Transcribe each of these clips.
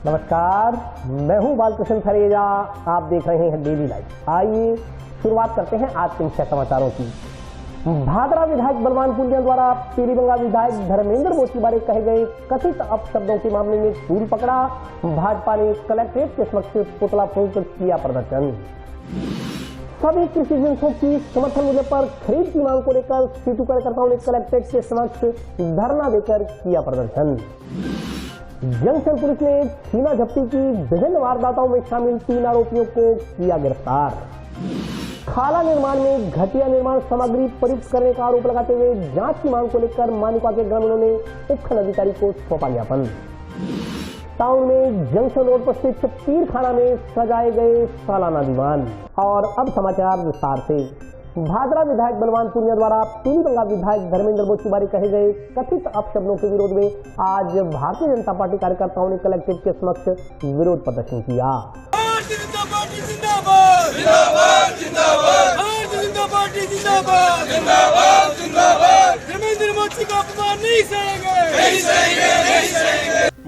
नमस्कार, मैं हूं बालकृष्ण खरेजा। आप देख रहे हैं डेली लाइफ। आइए शुरुआत करते हैं आज के मुख्य समाचारों की। भादरा विधायक बलवान पूनिया द्वारा पीलीबंगा विधायक धर्मेंद्र मोची बारे कहे गए कथित अपशब्दों के मामले में तूल पकड़ा। भाजपा ने कलेक्ट्रेट के समक्ष पुतला फूंककर किया प्रदर्शन। सभी कृषि जिन्सों की समर्थन मूल्य पर खरीद की मांग को लेकर सीटू कार्यकर्ताओं ने कलेक्ट्रेट के समक्ष धरना देकर किया प्रदर्शन। जंक्शन पुलिस ने छीना झपटी की विभिन्न वारदातों में शामिल 3 आरोपियों को किया गिरफ्तार। खाला निर्माण में घटिया निर्माण सामग्री प्रयुक्त करने का आरोप लगाते हुए जांच की मांग को लेकर मानुका के ग्रामीणों ने उपखंड अधिकारी को सौंपा ज्ञापन। टाउन में जंक्शन रोड पर स्थित पीरखाना में सजाए गए सालाना दीवान। और अब समाचार विस्तार से। भादरा विधायक बलवान पूनिया द्वारा पीलीबंगा विधायक धर्मेंद्र मोची बारे कहे गए कथित अपशब्दों के विरोध में आज भारतीय जनता पार्टी कार्यकर्ताओं ने कलेक्ट्रेट के समक्ष विरोध प्रदर्शन किया। धर्मेंद्र मोची का अपमान नहीं सहेंगे।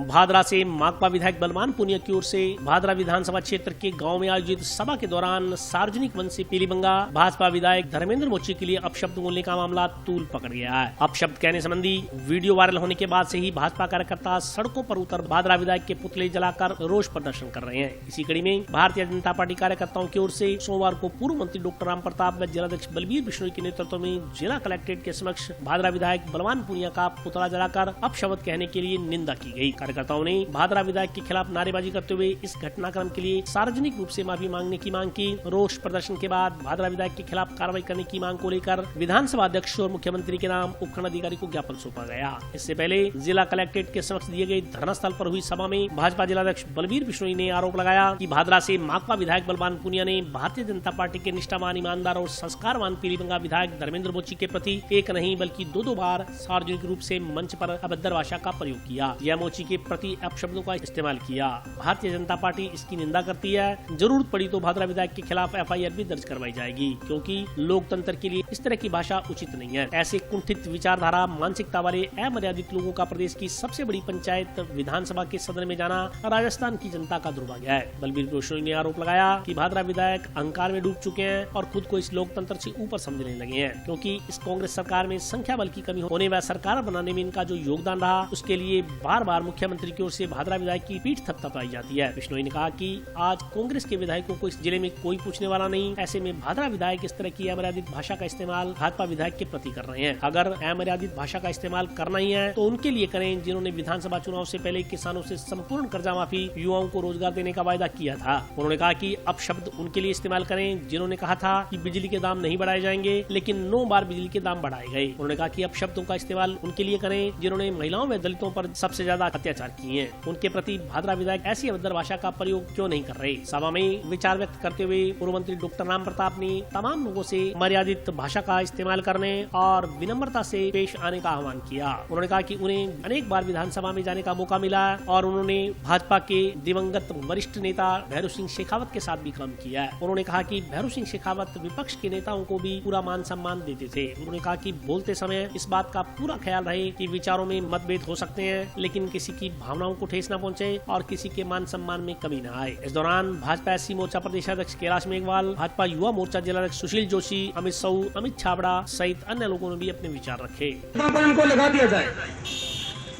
भादरा से माकपा विधायक बलवान पूनिया की ओर से भादरा विधानसभा क्षेत्र के गांव में आयोजित सभा के दौरान सार्वजनिक मंच से पीलीबंगा भाजपा विधायक धर्मेंद्र मोची के लिए अपशब्द बोलने का मामला तूल पकड़ गया है। अपशब्द कहने संबंधी वीडियो वायरल होने के बाद से ही भाजपा कार्यकर्ता सड़कों पर उतर भादरा विधायक के पुतले जलाकर रोष प्रदर्शन कर रहे हैं। इसी कड़ी में भारतीय जनता पार्टी कार्यकर्ताओं की ओर से सोमवार को पूर्व मंत्री डॉक्टर राम प्रताप व जिलाध्यक्ष बलबीर बिश्नोई के नेतृत्व में जिला कलेक्ट्रेट के समक्ष भादरा विधायक बलवान पूनिया का पुतला जलाकर अपशब्द कहने के लिए निंदा की गई। कार्यकर्ताओं ने भादरा विधायक के खिलाफ नारेबाजी करते हुए इस घटनाक्रम के लिए सार्वजनिक रूप से माफी मांगने की मांग की। रोष प्रदर्शन के बाद भादरा विधायक के खिलाफ कार्रवाई करने की मांग को लेकर विधानसभा अध्यक्ष और मुख्यमंत्री के नाम उपखंड अधिकारी को ज्ञापन सौंपा गया। इससे पहले जिला कलेक्ट्रेट के समक्ष दिए गए धरना स्थल पर हुई सभा में भाजपा जिलाध्यक्ष बलबीर बिश्नोई ने आरोप लगाया कि भादरा से माकपा विधायक बलवान पूनिया ने भारतीय जनता पार्टी के निष्ठावान, ईमानदार और संस्कारवान पीलीबंगा विधायक धर्मेंद्र मोची के प्रति एक नहीं बल्कि 2 बार सार्वजनिक रूप से मंच पर अभद्र भाषा का प्रयोग किया या मोची के प्रति अपशब्दों का इस्तेमाल किया। भारतीय जनता पार्टी इसकी निंदा करती है। जरूरत पड़ी तो भादरा विधायक के खिलाफ FIR भी दर्ज करवाई जाएगी, क्योंकि लोकतंत्र के लिए इस तरह की भाषा उचित नहीं है। ऐसे कुंठित विचारधारा, मानसिकता वाले अमर्यादित लोगों का प्रदेश की सबसे बड़ी पंचायत विधानसभा के सदन में जाना राजस्थान की जनता का दुर्भाग्य है। बलबीर बिश्नोई ने आरोप लगाया कि भादरा विधायक अहंकार में डूब चुके हैं और खुद को इस लोकतंत्र से ऊपर समझने लगे हैं, क्योंकि इस कांग्रेस सरकार में संख्या बल की कमी होने व सरकार बनाने में इनका जो योगदान रहा उसके लिए बार बार मुख्यमंत्री की ओर से भादरा विधायक की पीठ थपथपाई जाती है। बिश्नोई ने कहा कि आज कांग्रेस के विधायकों को इस जिले में कोई पूछने वाला नहीं। ऐसे में भादरा विधायक इस तरह की अमर्यादित भाषा का इस्तेमाल भाजपा विधायक के प्रति कर रहे हैं। अगर अमर्यादित भाषा का इस्तेमाल करना ही है तो उनके लिए करें जिन्होंने विधानसभा चुनाव से पहले किसानों से संपूर्ण कर्जा माफी, युवाओं को रोजगार देने का वायदा किया था। उन्होंने कहा कि अपशब्द उनके लिए इस्तेमाल करें जिन्होंने कहा था कि बिजली के दाम नहीं बढ़ाए जाएंगे, लेकिन 9 बार बिजली के दाम बढ़ाए गए। उन्होंने कहा कि अपशब्दों का इस्तेमाल उनके लिए करें जिन्होंने महिलाओं व दलितों पर सबसे ज्यादा अत्याचार किए हैं। उनके प्रति भादरा विधायक ऐसी अभद्र भाषा का प्रयोग क्यों नहीं कर रहे। सभा में विचार व्यक्त करते हुए पूर्व मंत्री डॉक्टर राम प्रताप ने तमाम लोगों से मर्यादित भाषा का इस्तेमाल करने और विनम्रता से पेश आने का आह्वान किया। उन्होंने कहा कि उन्हें अनेक बार विधानसभा में जाने का मौका मिला और उन्होंने भाजपा के दिवंगत वरिष्ठ नेता भैरू सिंह शेखावत के साथ भी काम किया है। उन्होंने कहा कि भैरू सिंह शेखावत विपक्ष के नेताओं को भी पूरा मान सम्मान देते थे। उन्होंने कहा कि बोलते समय इस बात का पूरा ख्याल रहे कि विचारों में मतभेद हो सकते हैं, लेकिन किसी की भावनाओं को ठेस न पहुंचे और किसी के मान सम्मान में कमी न आए। इस दौरान भाजपा SC मोर्चा प्रदेशाध्यक्ष कैलाश मेघवाल, भाजपा युवा मोर्चा जिलाध्यक्ष सुशील जोशी, अमित साहू, अमित छाबड़ा सहित अन्य लोगों ने भी अपने विचार रखे। इनको लगा दिया जाए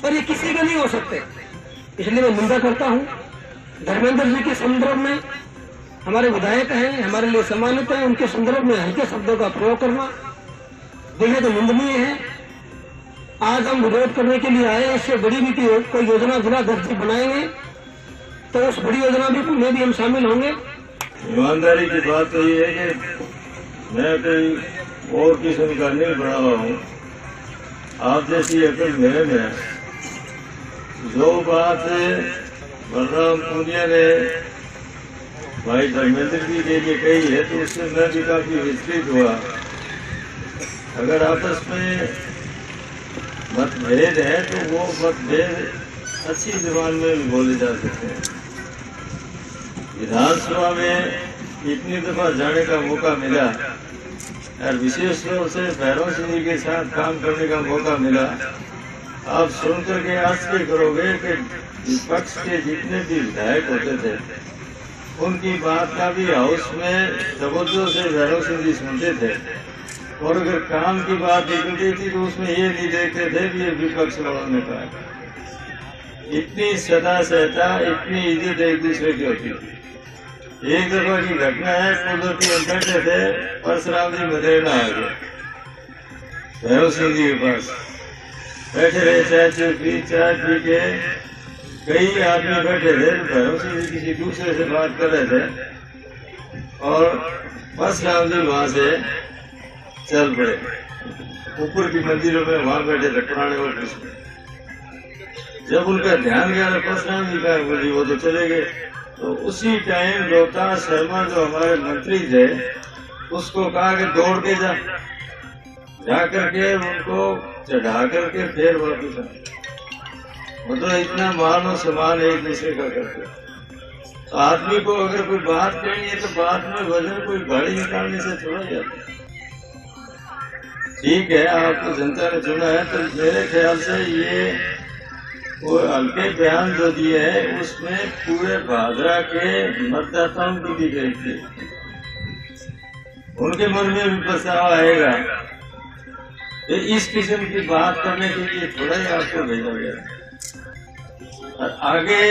और ये किसी का नहीं हो सकते, इसलिए मैं निंदा करता हूँ। धर्मेंद्र जी के संदर्भ में हमारे विधायक हैं, हमारे लिए सम्मानित है, उनके संदर्भ में हल्के शब्दों का प्रयोग करना बेहद निंदनीय है। आज हम विरोध करने के लिए आए, इससे बड़ी भी कोई योजना जिला दर्जी बनाएंगे तो उस बड़ी योजना में भी हम शामिल होंगे। ईमानदारी की बात तो ये है कि मैं कोई और किस्म का नहीं बना रहा हूँ। आप जैसी अकल मेरे में जो बात बलराम पूनिया ने भाई धर्मेंद्र जी के लिए कही है तो उससे मैं भी काफी विचलित हुआ। अगर आपस में मतभेद है तो वो मतभेद अच्छी जुबान में भी बोले जा सकते हैं। विधानसभा में इतनी दफा जाने का मौका मिला और विशेष रूप से भैरव सिंह जी के साथ काम करने का मौका मिला। आप सुन करके आश्चर्य करोगे कि विपक्ष के जितने भी विधायक होते थे उनकी बात का भी हाउस में तवज्जो से भैरव सिंह जी सुनते थे, और अगर काम की बात निकलती थी तो उसमें ये नहीं देखते थे कि ये विपक्ष वालों ने कहा। इतनी सदा सहता, इतनी इज्जत एक दूसरे की होती थी। एक दफा की घटना है, कुदरती हम बैठे थे, परशुराम जी मदेना आ गए भैरव सिंह जी के पास, बैठे रहे, चाय पी के कई आदमी बैठे थे। भैरव सिंह जी किसी दूसरे से बात कर रहे थे और परशुराम जी वहां से चल पड़े ऊपर की मंदिरों में, वहां बैठे थे पुराने ऑफिस में। जब उनका ध्यान गया परशुराम जी का, बोली वो तो चले गए। तो उसी टाइम रोहतास शर्मा जो हमारे मंत्री थे उसको कहा कि दौड़ के जा करके उनको चढ़ा करके फिर वापस आ। मतलब इतना मान और सम्मान एक दूसरे का करते। तो आदमी को अगर कोई बात कहनी है तो बात में वजन कोई गाड़ी निकालने से थोड़ा जाता है। ठीक है, आपको जनता ने चुना है, तो मेरे ख्याल से ये वो हल्के बयान जो दिए हैं उसमें पूरे भादरा के मतदाताओं की भी गई थी। उनके मन में भी पछतावा आएगा। तो इस किस्म की बात करने के लिए थोड़ा ही आपको भेजा गया। और आगे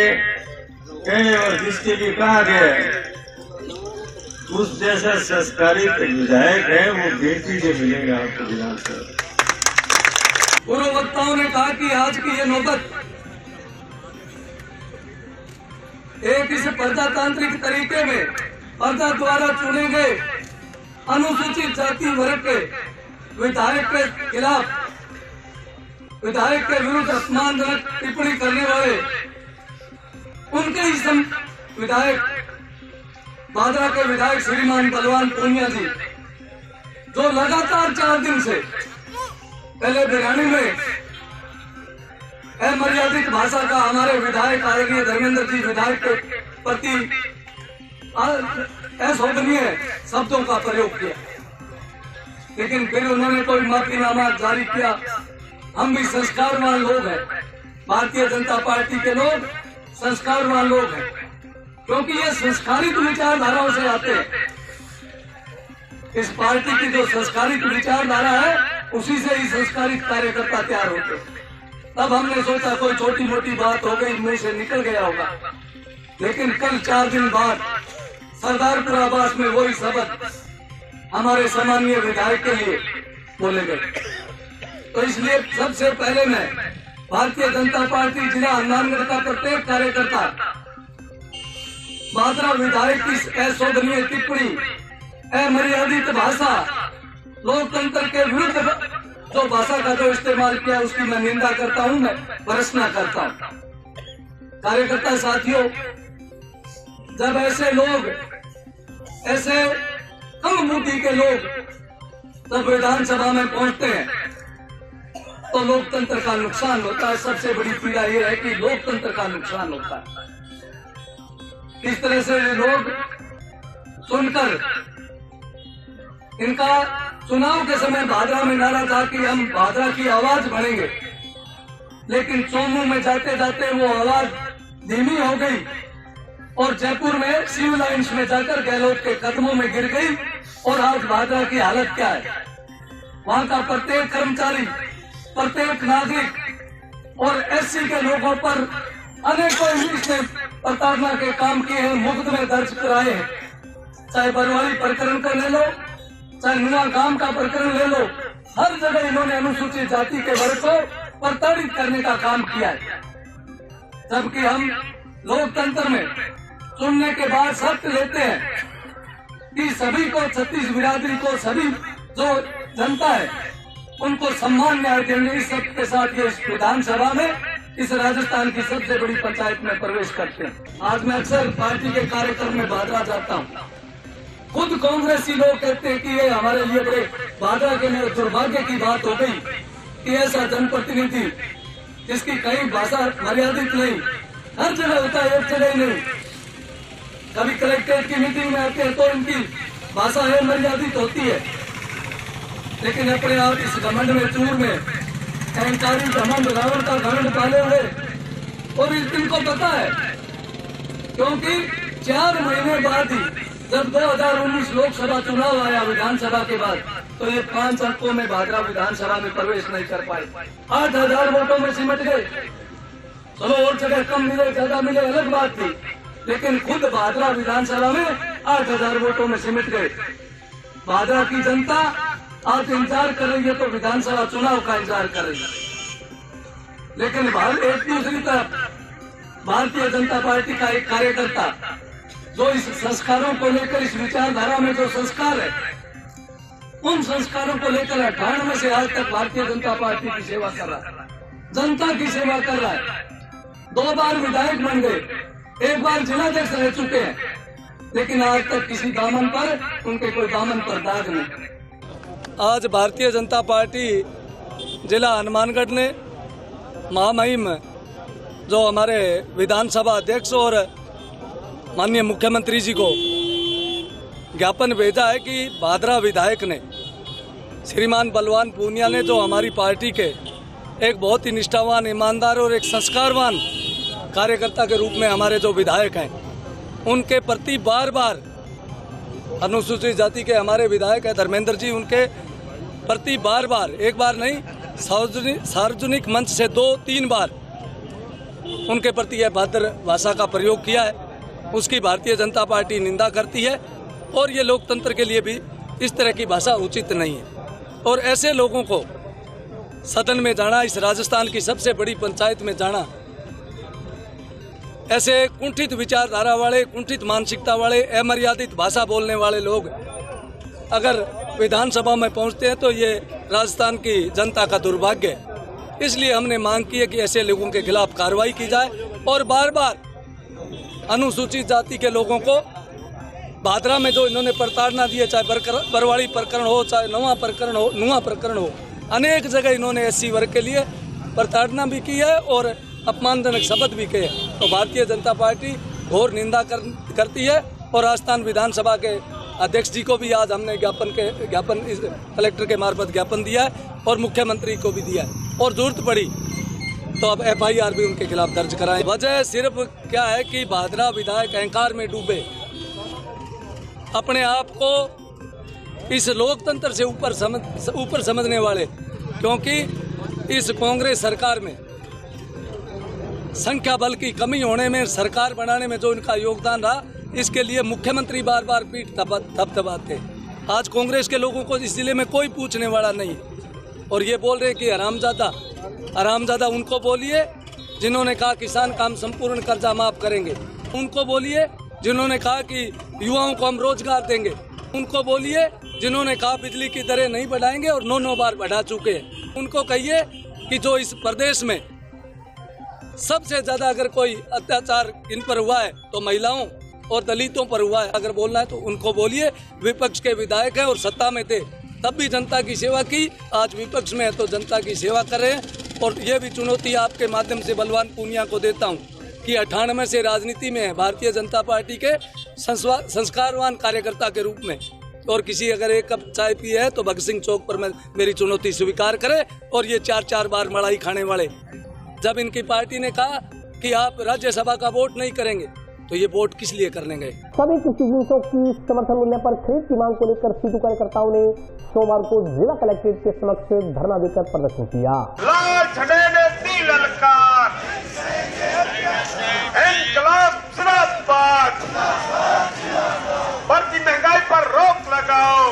कहने और जिसके लिए कहा गया है उस जैसा संस्कारित विधायक है वो गिनती से मिलेगा आपको विधानसभा। पूर्व वक्ताओं ने कहा कि आज की ये नौबत एक इस प्रजातांत्रिक तरीके में प्रजा द्वारा चुने गए अनुसूचित जाति वर्ग के विधायक के खिलाफ, विधायक के विरुद्ध अपमानजनक टिप्पणी करने वाले उनके ही विधायक भादरा के विधायक श्रीमान बलवान पूनिया जी, जो लगातार 4 दिन से पहले बिरानी में अमर्यादित भाषा का हमारे विधायक आदरणीय धर्मेंद्र जी विधायक के प्रति अशोभनीय शब्दों का प्रयोग किया, लेकिन फिर उन्होंने कोई माफीनामा जारी किया। हम भी संस्कारवान लोग हैं, भारतीय जनता पार्टी के लोग संस्कारवान लोग हैं, क्योंकि ये संस्कारित विचारधाराओं से आते हैं। इस पार्टी की जो संस्कारित विचारधारा है उसी से ही संस्कारित कार्यकर्ता तैयार होते हैं। तब हमने सोचा कोई छोटी मोटी बात हो गई, मुंह से निकल गया होगा, लेकिन कल 4 दिन बाद सरदारपुर आवास में वही शब्द हमारे सम्मानीय विधायक के लिए बोले गए। तो इसलिए सबसे पहले मैं भारतीय जनता पार्टी जिला हनुमानगढ़ का प्रत्येक कार्यकर्ता भादरा विधायक की अशोभनीय टिप्पणी, अमर्यादित भाषा, लोकतंत्र के विरुद्ध जो भाषा का जो इस्तेमाल किया उसकी मैं निंदा करता हूं, मैं भर्त्सना करता हूं। कार्यकर्ता साथियों, जब ऐसे लोग, ऐसे कम बुद्धि के लोग जब विधानसभा में पहुंचते हैं तो लोकतंत्र का नुकसान होता है। सबसे बड़ी पीड़ा यह है कि लोकतंत्र का नुकसान होता है। इस तरह से लोग सुनकर, इनका चुनाव के समय भादरा में नारा था कि हम भादरा की आवाज बढ़ेंगे, लेकिन चोमू में जाते जाते वो आवाज धीमी हो गई और जयपुर में सिविल लाइन्स में जाकर गहलोत के कदमों में गिर गई। और आज भादरा की हालत क्या है? वहां का प्रत्येक कर्मचारी, प्रत्येक नागरिक और एससी के लोगों पर अनेकों इंग्लिश ने प्रताड़ना के काम किए हैं, मुकदमे दर्ज कराए हैं। चाहे बरवाली प्रकरण का ले लो, चाहे नुआ गांव का प्रकरण ले लो, हर जगह इन्होंने अनुसूचित जाति के वर्ग को प्रताड़ित करने का काम किया है। जबकि हम लोकतंत्र में चुनने के बाद शर्त लेते हैं कि सभी को, 36 बिरादरी को, सभी जो जनता है उनको सम्मान न्याय देंगे। इस शब्द के साथ ये विधानसभा में, इस राजस्थान की सबसे बड़ी पंचायत में प्रवेश करते हैं। आज मैं अक्सर पार्टी के कार्यक्रम में भादरा जाता हूँ। खुद कांग्रेसी लोग कहते हैं कि ये हमारे लिए बड़े भादरा के लिए दुर्भाग्य की बात हो गई कि ऐसा जनप्रतिनिधि जिसकी कहीं भाषा मर्यादित नहीं, हर जगह होता है, एक जगह नहीं। कभी कलेक्ट्रेट की मीटिंग में आते हैं तो इनकी भाषा है मर्यादित होती है, लेकिन अपने आप इस घमंड में, चूर में, अहंकारी घमंड, रावण का घमंड पाले हुए और इस दिन को पता है क्योंकि 4 महीने बाद ही जब 2019 लोकसभा चुनाव आया विधानसभा के बाद, तो ये 5 अंकों में भादरा विधानसभा में प्रवेश नहीं कर पाए। 8,000 वोटों में सिमट गए। चलो और जगह कम मिले ज्यादा मिले अलग बात थी, लेकिन खुद भादरा विधानसभा में 8,000 वोटों में सिमट गए। भादरा की जनता आज इंतजार कर रही है, तो विधानसभा चुनाव का इंतजार कर रही है। लेकिन एक दूसरी तरफ भारतीय जनता पार्टी का एक कार्यकर्ता जो इस संस्कारों को लेकर, इस विचारधारा में जो संस्कार है, उन संस्कारों को लेकर 98 से आज तक भारतीय जनता पार्टी की सेवा कर रहा है, जनता की सेवा कर रहा है। 2 बार विधायक बन गए, 1 बार जिलाध्यक्ष रह चुके हैं, लेकिन आज तक किसी दामन पर, उनके कोई दामन पर दाग नहीं। आज भारतीय जनता पार्टी जिला हनुमानगढ़ ने महामहिम जो हमारे विधानसभा अध्यक्ष और माननीय मुख्यमंत्री जी को ज्ञापन भेजा है कि भादरा विधायक ने, श्रीमान बलवान पूनिया ने, जो हमारी पार्टी के एक बहुत ही निष्ठावान, ईमानदार और एक संस्कारवान कार्यकर्ता के रूप में हमारे जो विधायक हैं, उनके प्रति बार बार, अनुसूचित जाति के हमारे विधायक है धर्मेंद्र जी, उनके प्रति बार बार, एक बार नहीं, सार्वजनिक मंच से 2-3 बार उनके प्रति यह भद्र भाषा का प्रयोग किया है। उसकी भारतीय जनता पार्टी निंदा करती है और ये लोकतंत्र के लिए भी इस तरह की भाषा उचित नहीं है। और ऐसे लोगों को सदन में जाना, इस राजस्थान की सबसे बड़ी पंचायत में जाना, ऐसे कुंठित विचारधारा वाले, कुंठित मानसिकता वाले, अमर्यादित भाषा बोलने वाले लोग अगर विधानसभा में पहुंचते हैं तो ये राजस्थान की जनता का दुर्भाग्य है। इसलिए हमने मांग की है कि ऐसे लोगों के खिलाफ कार्रवाई की जाए और बार बार अनुसूचित जाति के लोगों को भादरा में जो इन्होंने प्रताड़ना दी है, चाहे बरवाड़ी प्रकरण हो, चाहे नुआ प्रकरण हो, अनेक जगह इन्होंने एससी वर्ग के लिए प्रताड़ना भी की है और अपमानजनक शब्द भी कहे। तो भारतीय जनता पार्टी घोर निंदा करती है और राजस्थान विधानसभा के अध्यक्ष जी को भी आज हमने ज्ञापन इस कलेक्टर के मार्फत ज्ञापन दिया है और मुख्यमंत्री को भी दिया है, और जरूरत पड़ी तो अब FIR भी उनके खिलाफ दर्ज कराएं। वजह सिर्फ क्या है कि भादरा विधायक अहंकार में डूबे, अपने आप को इस लोकतंत्र से ऊपर समझने वाले, क्योंकि इस कांग्रेस सरकार में संख्या बल की कमी होने में, सरकार बनाने में जो इनका योगदान रहा, इसके लिए मुख्यमंत्री बार बार पीठ थपथपाते। आज कांग्रेस के लोगों को इस जिले में कोई पूछने वाला नहीं, और ये बोल रहे हैं कि हरामजादा उनको बोलिए जिन्होंने कहा किसान काम संपूर्ण कर्जा माफ करेंगे, उनको बोलिए जिन्होंने कहा कि युवाओं को हम रोजगार देंगे, उनको बोलिए जिन्होंने कहा बिजली की दरें नहीं बढ़ाएंगे और 9 बार बढ़ा चुके हैं, उनको कहिए कि जो इस प्रदेश में सबसे ज्यादा अगर कोई अत्याचार इन पर हुआ है तो महिलाओं और दलितों पर हुआ है, अगर बोलना है तो उनको बोलिए। विपक्ष के विधायक हैं और सत्ता में थे तब भी जनता की सेवा की, आज विपक्ष में है तो जनता की सेवा कर रहे हैं। और ये भी चुनौती आपके माध्यम से बलवान पूनिया को देता हूँ कि 98 से राजनीति में है भारतीय जनता पार्टी के संस्कारवान कार्यकर्ता के रूप में, और किसी अगर 1 कप चाय पी है तो भगत सिंह चौक पर मेरी चुनौती स्वीकार करे। और ये 4 बार मलाई खाने वाले, जब इनकी पार्टी ने कहा कि आप राज्यसभा का वोट नहीं करेंगे तो ये वोट किस लिए करने गए। सभी कृषि जिनसों की समर्थन मूल्य पर खरीद की मांग को लेकर सीटू कार्यकर्ताओं ने सोमवार को जिला कलेक्ट्रेट के समक्ष धरना देकर प्रदर्शन किया। लाल झंडे ने दी ललकार, इंकलाब जिंदाबाद, बढ़ती महंगाई पर रोक लगाओ।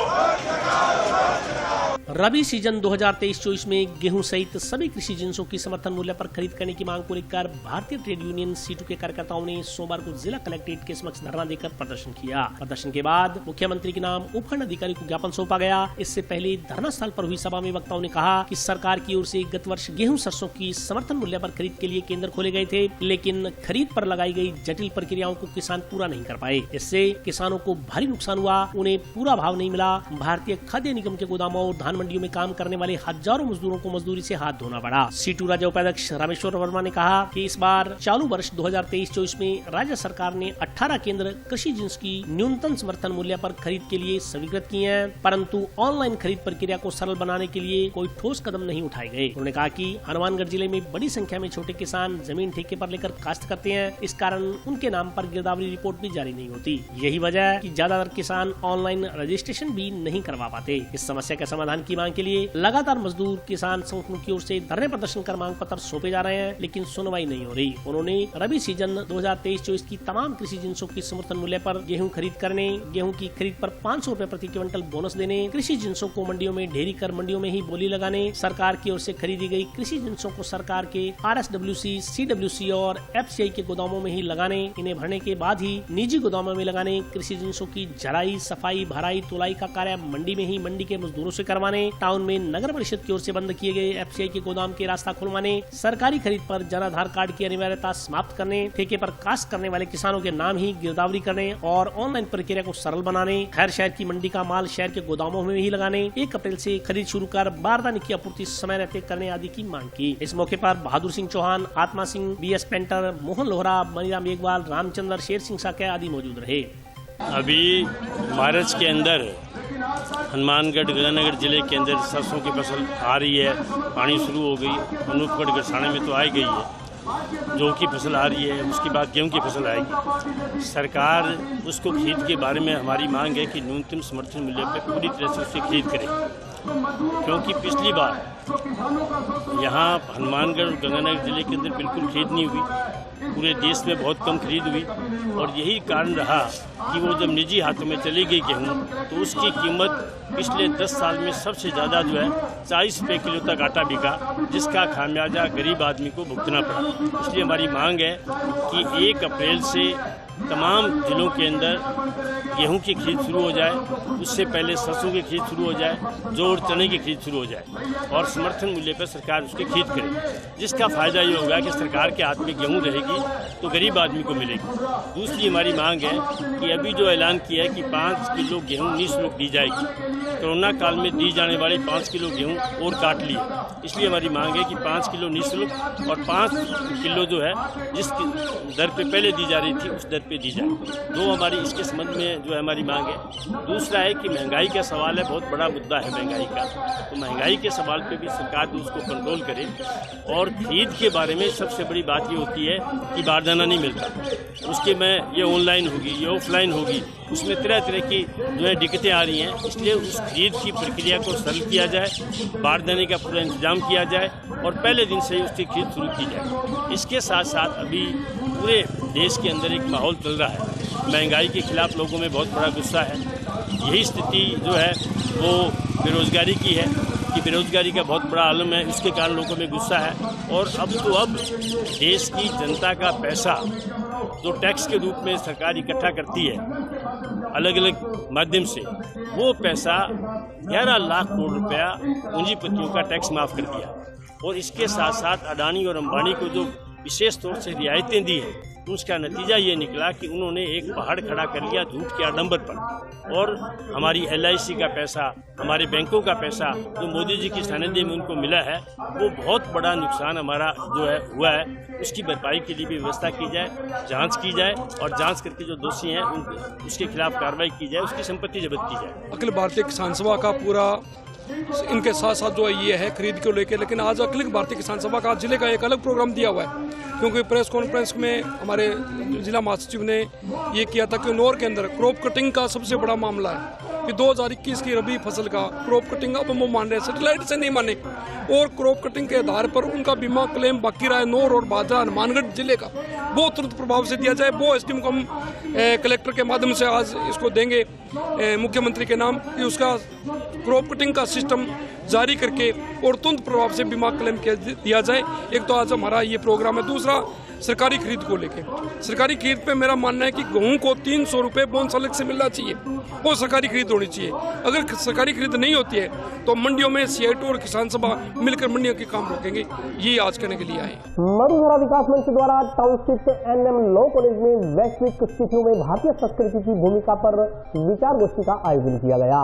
रबी सीजन 2023-24 में गेहूं सहित सभी कृषि जिन्सों की समर्थन मूल्य पर खरीद करने की मांग को लेकर भारतीय ट्रेड यूनियन सीटू के कार्यकर्ताओं ने सोमवार को जिला कलेक्ट्रेट के समक्ष धरना देकर प्रदर्शन किया। प्रदर्शन के बाद मुख्यमंत्री के नाम उपखंड अधिकारी को ज्ञापन सौंपा गया। इससे पहले धरना स्थल पर हुई सभा में वक्ताओं ने कहा कि सरकार की ओर से गत वर्ष गेहूं सरसों की समर्थन मूल्य पर खरीद के लिए केंद्र खोले गए थे, लेकिन खरीद पर लगाई गई जटिल प्रक्रियाओं को किसान पूरा नहीं कर पाए। इससे किसानों को भारी नुकसान हुआ, उन्हें पूरा भाव नहीं मिला। भारतीय खाद्य निगम के गोदामों और धान मंडियों में काम करने वाले हजारों मजदूरों को मजदूरी से हाथ धोना पड़ा। सीटू राज्य उपाध्यक्ष रामेश्वर वर्मा ने कहा कि इस बार चालू वर्ष 2023-24 में राज्य सरकार ने 18 केंद्र कृषि जिन्स की न्यूनतम समर्थन मूल्य पर खरीद के लिए स्वीकृत किए हैं, परंतु ऑनलाइन खरीद प्रक्रिया को सरल बनाने के लिए कोई ठोस कदम नहीं उठाए गए। उन्होंने कहा कि हनुमानगढ़ जिले में बड़ी संख्या में छोटे किसान जमीन ठेके पर लेकर काश्त करते हैं, इस कारण उनके नाम पर गिरदावरी रिपोर्ट भी जारी नहीं होती। यही वजह है कि ज्यादातर किसान ऑनलाइन रजिस्ट्रेशन भी नहीं करवा पाते। इस समस्या के समाधान की मांग के लिए लगातार मजदूर किसान संगठनों की ओर से धरने प्रदर्शन कर मांग पत्र सौंपे जा रहे हैं, लेकिन सुनवाई नहीं हो रही। उन्होंने रबी सीजन 2023-24 की तमाम कृषि जिन्सों की समर्थन मूल्य पर गेहूं खरीद करने, गेहूं की खरीद पर 500 रुपए प्रति क्विंटल बोनस देने, कृषि जिन्सों को मंडियों में ढेरी कर मंडियों में ही बोली लगाने, सरकार की ओर से खरीदी गई कृषि जिन्सों को सरकार के RSWC, CWC और FCI के गोदामों में ही लगाने, इन्हें भरने के बाद ही निजी गोदामों में लगाने, कृषि जिन्सों की झराई, सफाई, भराई, तुलाई का कार्य मंडी में ही मंडी के मजदूरों से करवाने, टाउन में नगर परिषद की ओर से बंद किए गए FCI के गोदाम के रास्ता खुलवाने, सरकारी खरीद पर जन आधार कार्ड की अनिवार्यता समाप्त करने, ठेके पर काश्त करने वाले किसानों के नाम ही गिरदावरी करने और ऑनलाइन प्रक्रिया को सरल बनाने, हर शहर की मंडी का माल शहर के गोदामों में ही लगाने, 1 अप्रैल से खरीद शुरू कर बारदाने की आपूर्ति समय रहते करने आदि की मांग की। इस मौके पर बहादुर सिंह चौहान, आत्मा सिंह, BS पेंटर, मोहन लोहरा, मनीराम मेघवाल, रामचंद्र, शेर सिंह साके आदि मौजूद रहे। अभी मार्च के अंदर हनुमानगढ़ गंगानगर जिले के अंदर सरसों की फसल आ रही है, आनी शुरू हो गई। अनूपगढ़ गरसाने में तो आ गई है, जौ की फसल आ रही है, उसके बाद गेहूं की फसल आएगी। सरकार उसको खरीद के बारे में हमारी मांग है कि न्यूनतम समर्थन मूल्य पर पूरी तरह से उससे खरीद करें, क्योंकि पिछली बार यहाँ हनुमानगढ़ और गंगानगर जिले के अंदर बिल्कुल खरीद नहीं हुई, पूरे देश में बहुत कम खरीद हुई और यही कारण रहा कि वो जब निजी हाथों में चली गई गेहूँ तो उसकी कीमत पिछले 10 साल में सबसे ज़्यादा जो है 40 रुपये किलो तक आटा बिका, जिसका खामियाजा गरीब आदमी को भुगतना पड़ा। इसलिए हमारी मांग है कि 1 अप्रैल से तमाम जिलों के अंदर गेहूं की खरीद शुरू हो जाए, उससे पहले सरसों की खरीद शुरू हो जाए, जौ और चने की खरीद शुरू हो जाए और समर्थन मूल्य पर सरकार उसकी खरीद करे, जिसका फायदा ये होगा कि सरकार के हाथ में गेहूं रहेगी तो गरीब आदमी को मिलेगी। दूसरी हमारी मांग है कि अभी जो ऐलान किया है कि 5 किलो गेहूं निःशुल्क दी जाएगी, कोरोना काल में दी जाने वाली 5 किलो गेहूं और काट लिए, इसलिए हमारी मांग है कि 5 किलो निःशुल्क और 5 किलो जो है जिस दर पे पहले दी जा रही थी उस दर पे दी जाए। दो हमारी इसके संबंध में जो है हमारी मांग है। दूसरा है कि महंगाई का सवाल है, बहुत बड़ा मुद्दा है महंगाई का, तो महंगाई के सवाल पे भी सरकार भी उसको कंट्रोल करे। और खरीद के बारे में सबसे बड़ी बात ये होती है कि बारदाना नहीं मिलता, उसके में ये ऑनलाइन होगी, ये ऑफलाइन होगी, उसमें तरह तरह की जो है दिक्कतें आ रही हैं। इसलिए उस खरीद की प्रक्रिया को सरल किया जाए, बारदाने का पूरा इंतजाम किया जाए और पहले दिन से ही उसकी खरीद शुरू की जाए। इसके साथ साथ अभी पूरे देश के अंदर एक माहौल चल रहा है, महंगाई के खिलाफ लोगों में बहुत बड़ा गुस्सा है। यही स्थिति जो है वो बेरोज़गारी की है कि बेरोज़गारी का बहुत बड़ा आलम है, इसके कारण लोगों में गुस्सा है। और अब देश की जनता का पैसा जो टैक्स के रूप में सरकार इकट्ठा करती है अलग अलग माध्यम से, वो पैसा 11 लाख करोड़ रुपया पूंजीपतियों का टैक्स माफ़ कर दिया। और इसके साथ साथ अडानी और अंबानी को जो विशेष तौर से रियायतें दी हैं, उसका नतीजा ये निकला कि उन्होंने एक पहाड़ खड़ा कर लिया झूठ के आडंबर पर। और हमारी LIC का पैसा, हमारे बैंकों का पैसा जो मोदी जी की सानिध्य में उनको मिला है, वो बहुत बड़ा नुकसान हमारा जो है हुआ है, उसकी भरपाई के लिए भी व्यवस्था की जाए, जांच की जाए और जांच करके जो दोषी हैं उसके खिलाफ कार्रवाई की जाए, उसकी संपत्ति जब्त की जाए। अखिल भारतीय किसान सभा का पूरा इनके साथ साथ जो ये है खरीद को लेकर, लेकिन आज अखिल भारतीय किसान सभा का जिले का एक अलग प्रोग्राम दिया हुआ है, क्योंकि प्रेस कॉन्फ्रेंस में हमारे जिला महासचिव ने ये किया था कि नौर के अंदर क्रॉप कटिंग का सबसे बड़ा मामला है कि 2021 की रबी फसल का क्रॉप कटिंग अब वो मान रहे, सेटेलाइट से नहीं माने, और क्रॉप कटिंग के आधार पर उनका बीमा क्लेम बाकी रहा है नौर और बाजरा हनुमानगढ़ जिले का, वो तुरंत प्रभाव से दिया जाए। वो स्कीम को हम कलेक्टर के माध्यम से आज इसको देंगे मुख्यमंत्री के नाम कि उसका क्रॉप कटिंग का सिस्टम जारी करके और तुरंत प्रभाव से बीमा क्लेम दिया जाए। एक तो आज हमारा ये प्रोग्राम है। दूसरा, सरकारी खरीद को लेके, सरकारी खरीद पे मेरा मानना है कि गेहूं को 300 रुपये बोनस अलग से मिलना चाहिए। वो सरकारी खरीद होनी चाहिए। अगर सरकारी खरीद नहीं होती है तो मंडियों में CITO और किसान सभा मिलकर मंडियों के काम रोकेंगे। ये आज करने के लिए आए। मरुधरा विकास मंच द्वारा टाउनशिप NM लॉ कॉलेज में वैश्विक स्थितियों में भारतीय संस्कृति की भूमिका पर विचार गोष्ठी का आयोजन किया गया।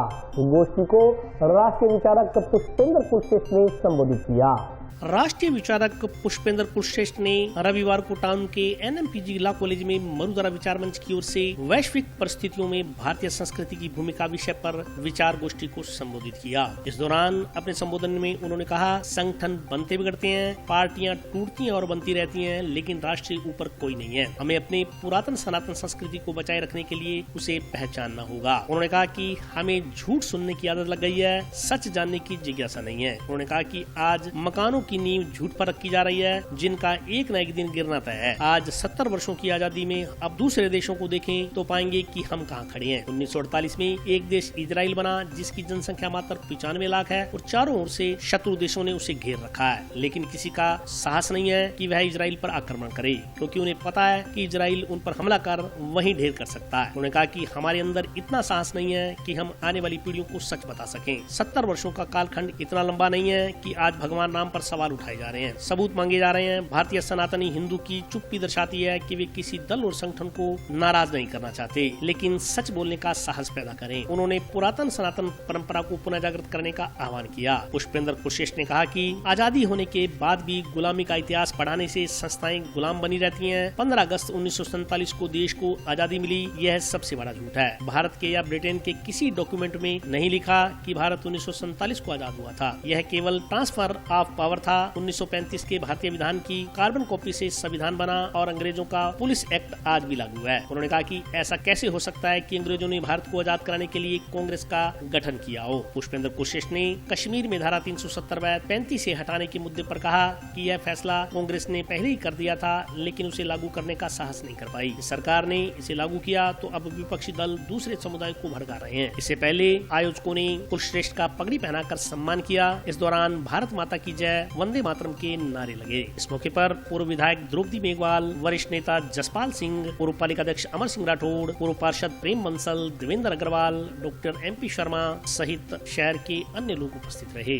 गोष्ठी को राष्ट्रीय विचारक पुष्पेंद्र कुलश्रेष्ठ ने संबोधित किया। राष्ट्रीय विचारक पुष्पेंद्र कुलश्रेष्ठ ने रविवार को टाउन के NMPG लॉ कॉलेज में मरुधरा विचार मंच की ओर से वैश्विक परिस्थितियों में भारतीय संस्कृति की भूमिका विषय पर विचार गोष्ठी को संबोधित किया। इस दौरान अपने संबोधन में उन्होंने कहा, संगठन बनते बिगड़ते हैं, पार्टियां टूटती हैं और बनती रहती हैं, लेकिन राष्ट्र से ऊपर कोई नहीं है। हमें अपने पुरातन सनातन संस्कृति को बचाए रखने के लिए उसे पहचानना होगा। उन्होंने कहा कि हमें झूठ सुनने की आदत लग गई है, सच जानने की जिज्ञासा नहीं है। उन्होंने कहा कि आज मकानों की नींव झूठ पर रखी जा रही है, जिनका एक न एक दिन गिरना तय है। आज 70 वर्षों की आजादी में अब दूसरे देशों को देखें तो पाएंगे कि हम कहाँ खड़े हैं। 1948 में एक देश इजराइल बना, जिसकी जनसंख्या मात्र 95 लाख है और चारों ओर से शत्रु देशों ने उसे घेर रखा है, लेकिन किसी का साहस नहीं है कि वह इजराइल पर आक्रमण करे, क्योंकि उन्हें पता है कि इजराइल उन पर हमला कर वहीं ढेर कर सकता है। उन्होंने कहा कि हमारे अंदर इतना साहस नहीं है कि हम आने वाली पीढ़ियों को सच बता सकें। 70 वर्षों का कालखंड इतना लंबा नहीं है कि आज भगवान राम पर सवाल उठाए जा रहे हैं, सबूत मांगे जा रहे हैं। भारतीय सनातनी हिंदू की चुप्पी दर्शाती है कि वे किसी दल और संगठन को नाराज नहीं करना चाहते, लेकिन सच बोलने का साहस पैदा करें। उन्होंने पुरातन सनातन परंपरा को पुनः जागृत करने का आह्वान किया। पुष्पेंद्र कुलश्रेष्ठ ने कहा कि आजादी होने के बाद भी गुलामी का इतिहास पढ़ाने से संस्थाएं गुलाम बनी रहती हैं। 15 अगस्त 1947 को देश को आजादी मिली, यह सबसे बड़ा झूठ है। भारत के या ब्रिटेन के किसी डॉक्यूमेंट में नहीं लिखा कि भारत 1947 को आजाद हुआ था। यह केवल ट्रांसफर ऑफ पावर था। 1935 के भारतीय विधान की कार्बन कॉपी से संविधान बना और अंग्रेजों का पुलिस एक्ट आज भी लागू है। उन्होंने कहा कि ऐसा कैसे हो सकता है कि अंग्रेजों ने भारत को आजाद कराने के लिए कांग्रेस का गठन किया हो। पुष्पेंद्र कुलश्रेष्ठ ने कश्मीर में धारा 370-35 से हटाने के मुद्दे पर कहा कि यह फैसला कांग्रेस ने पहले ही कर दिया था, लेकिन उसे लागू करने का साहस नहीं कर पाई। सरकार ने इसे लागू किया तो अब विपक्षी दल दूसरे समुदाय को भड़का रहे हैं। इससे पहले आयोजकों ने कुलश्रेष्ठ का पगड़ी पहनाकर सम्मान किया। इस दौरान भारत माता की जय, वंदे मातरम के नारे लगे। इस मौके पर पूर्व विधायक द्रौपदी मेघवाल, वरिष्ठ नेता जसपाल सिंह, पूर्व पालिका अध्यक्ष अमर सिंह राठौड़, पूर्व पार्षद प्रेम बंसल, देवेंद्र अग्रवाल, डॉक्टर MP शर्मा सहित शहर के अन्य लोग उपस्थित रहे।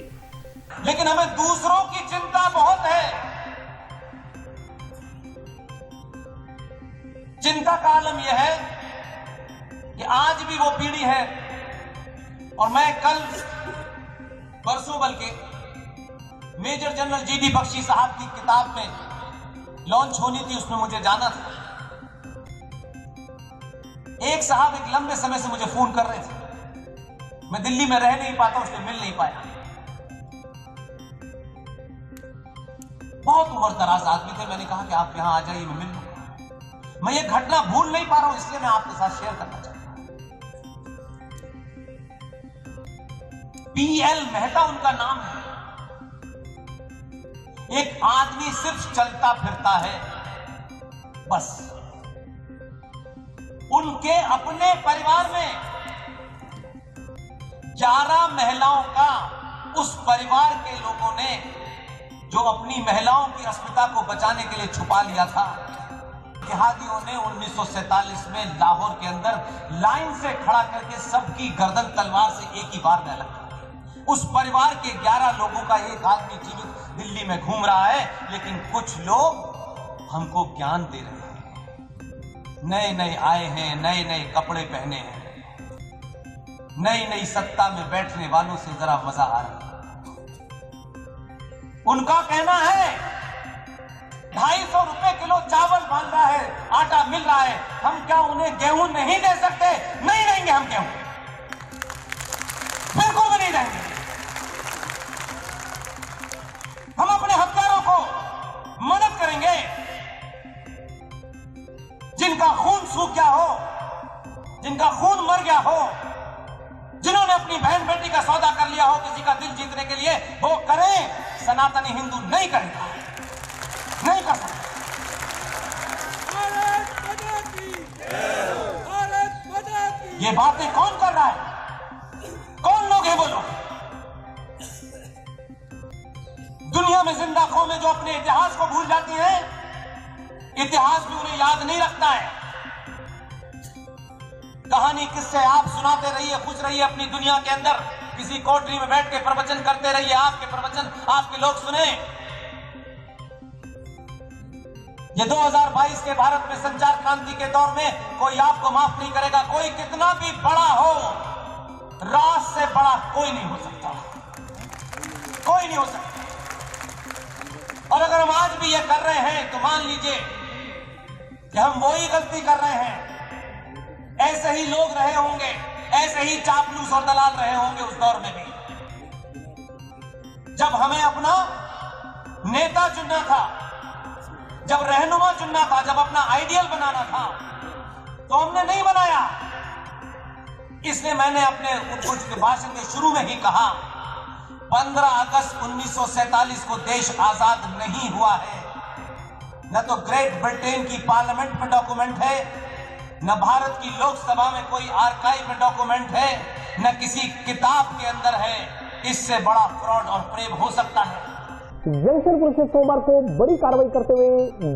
लेकिन हमें दूसरों की चिंता बहुत है। चिंता का आलम यह है कि आज भी वो पीढ़ी है, और मैं कल परसों बल्कि मेजर जनरल GD बख्शी साहब की किताब में लॉन्च होनी थी, उसमें मुझे जाना था। एक साहब एक लंबे समय से मुझे फोन कर रहे थे, मैं दिल्ली में रह नहीं पाता, उससे मिल नहीं पाया। बहुत उम्र दराज आदमी थे। मैंने कहा कि आप यहां आ जाइए, मैं मिल लूंगा। मैं ये घटना भूल नहीं पा रहा हूं, इसलिए मैं आपके साथ शेयर करना चाहता हूं। PL मेहता उनका नाम है। एक आदमी सिर्फ चलता फिरता है, बस। उनके अपने परिवार में 11 महिलाओं का उस परिवार के लोगों ने, जो अपनी महिलाओं की अस्मिता को बचाने के लिए छुपा लिया था, जिहादियों ने 1947 में लाहौर के अंदर लाइन से खड़ा करके सबकी गर्दन तलवार से एक ही बार में अलग। उस परिवार के 11 लोगों का एक आदमी जीवित दिल्ली में घूम रहा है, लेकिन कुछ लोग हमको ज्ञान दे रहे हैं। नए नए आए हैं, नए नए कपड़े पहने हैं, नई नई सत्ता में बैठने वालों से जरा मजा आ रहा है। उनका कहना है 250 रुपए किलो चावल बन रहा है, आटा मिल रहा है, हम क्या उन्हें गेहूं नहीं दे सकते? नहीं देंगे हम गेहूं, बिल्कुल भी नहीं देंगे। हम अपने हथियारों को मदद करेंगे। जिनका खून सूख गया हो, जिनका खून मर गया हो, जिन्होंने अपनी बहन बेटी का सौदा कर लिया हो किसी का दिल जीतने के लिए, वो करें। सनातनी हिंदू नहीं करेगा, नहीं कर सकता। ये बातें कौन कर रहा है? कौन लोग हैं वो लोग? दुनिया में जिंदा कौमें जो अपने इतिहास को भूल जाती हैं, इतिहास भी उन्हें याद नहीं रखता है। कहानी किससे आप सुनाते रहिए, खुश रहिए अपनी दुनिया के अंदर, किसी कोठरी में बैठ के प्रवचन करते रहिए, आपके प्रवचन आपके लोग सुने। ये 2022 के भारत में संचार क्रांति के दौर में कोई आपको माफ नहीं करेगा। कोई कितना भी बड़ा हो, राज से बड़ा कोई नहीं हो सकता, कोई नहीं हो सकता। और अगर हम आज भी ये कर रहे हैं तो मान लीजिए कि हम वही गलती कर रहे हैं। ऐसे ही लोग रहे होंगे, ऐसे ही चापलूस और दलाल रहे होंगे उस दौर में भी, जब हमें अपना नेता चुनना था, जब रहनुमा चुनना था, जब अपना आइडियल बनाना था, तो हमने नहीं बनाया। इसलिए मैंने अपने उद्घोषणा के भाषण के शुरू में ही कहा, 15 अगस्त 1947 को देश आजाद नहीं हुआ है। न तो ग्रेट ब्रिटेन की पार्लियामेंट में डॉक्यूमेंट है, न भारत की लोकसभा में कोई आर्काइव में डॉक्यूमेंट है, न किसी किताब के अंदर है। इससे बड़ा फ्रॉड और प्रेम हो सकता है। जंक्शन पुलिस ने सोमवार को बड़ी कार्रवाई करते हुए